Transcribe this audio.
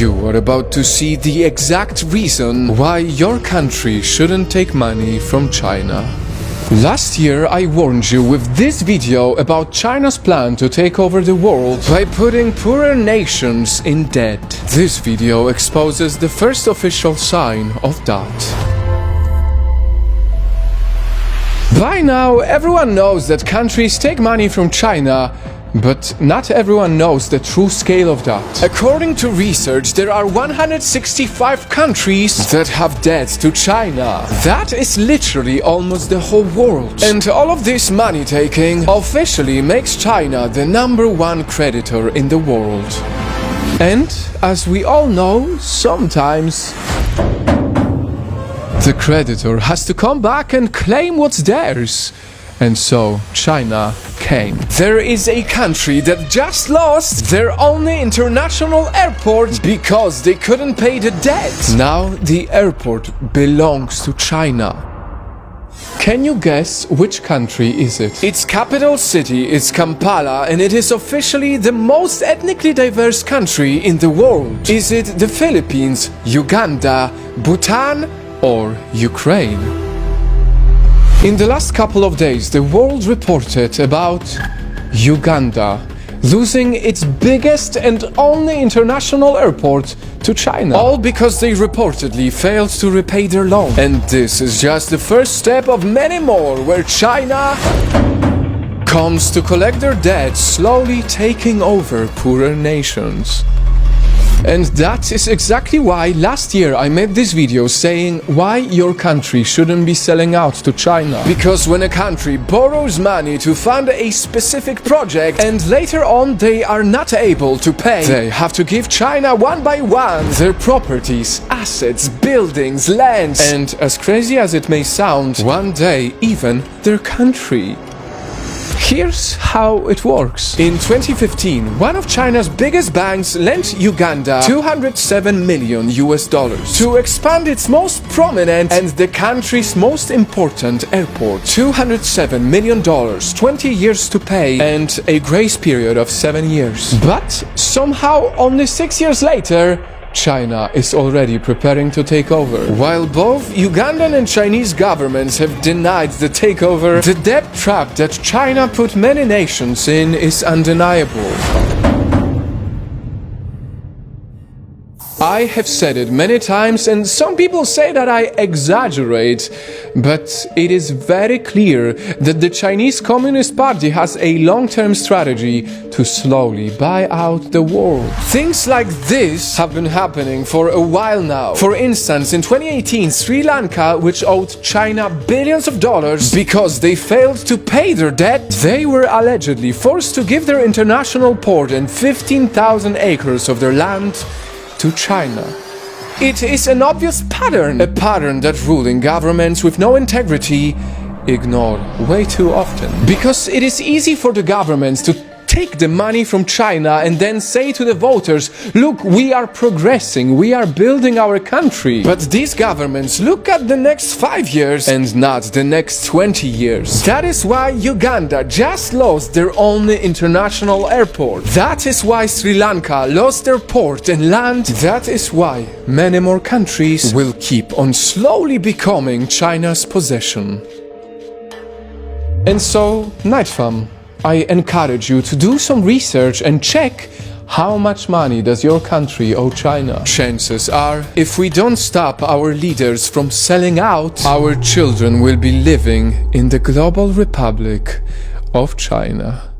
You are about to see the exact reason why your country shouldn't take money from China. Last year I warned you with this video about China's plan to take over the world by putting poorer nations in debt. This video exposes the first official sign of that. By now, everyone knows that countries take money from China, but not everyone knows the true scale of that. According to research, there are 165 countries that have debt to China. That is literally almost the whole world. And all of this money taking officially makes China the #1 creditor in the world. And as we all know, sometimes the creditor has to come back and claim what's theirs. And so China came. There is a country that just lost their only international airport because they couldn't pay the debt. Now the airport belongs to China. Can you guess which country is it? Its capital city is Kampala, and it is officially the most ethnically diverse country in the world. Is it the Philippines, Uganda, Bhutan, or Ukraine? In the last couple of days, the world reported about Uganda losing its biggest and only international airport to China. All because they reportedly failed to repay their loan. And this is just the first step of many more where China comes to collect their debt, slowly taking over poorer nations. And that is exactly why last year I made this video saying why your country shouldn't be selling out to China. Because when a country borrows money to fund a specific project and later on they are not able to pay, they have to give China one by one their properties, assets, buildings, lands, and as crazy as it may sound, one day even their country. Here's how it works. In 2015, one of China's biggest banks lent Uganda $207 million to expand its most prominent and the country's most important airport. $207 million, 20 years to pay, and a grace period of 7 years. But somehow, only 6 years later, China is already preparing to take over. While both Ugandan and Chinese governments have denied the takeover, the debt trap that China put many nations in is undeniable. I have said it many times, and some people say that I exaggerate, but it is very clear that the Chinese Communist Party has a long-term strategy to slowly buy out the world. Things like this have been happening for a while now. For instance, in 2018, Sri Lanka, which owed China billions of dollars because they failed to pay their debt, they were allegedly forced to give their international port and 15,000 acres of their land to China. It is an obvious pattern, a pattern that ruling governments with no integrity ignore way too often. Because it is easy for the governments to take the money from China and then say to the voters, look, we are progressing, we are building our country. But these governments look at the next 5 years and not the next 20 years. That is why Uganda just lost their only international airport. That is why Sri Lanka lost their port and land. That is why many more countries will keep on slowly becoming China's possession. And so, Night Fam, I encourage you to do some research and check how much money does your country owe China. Chances are, if we don't stop our leaders from selling out, our children will be living in the global republic of China.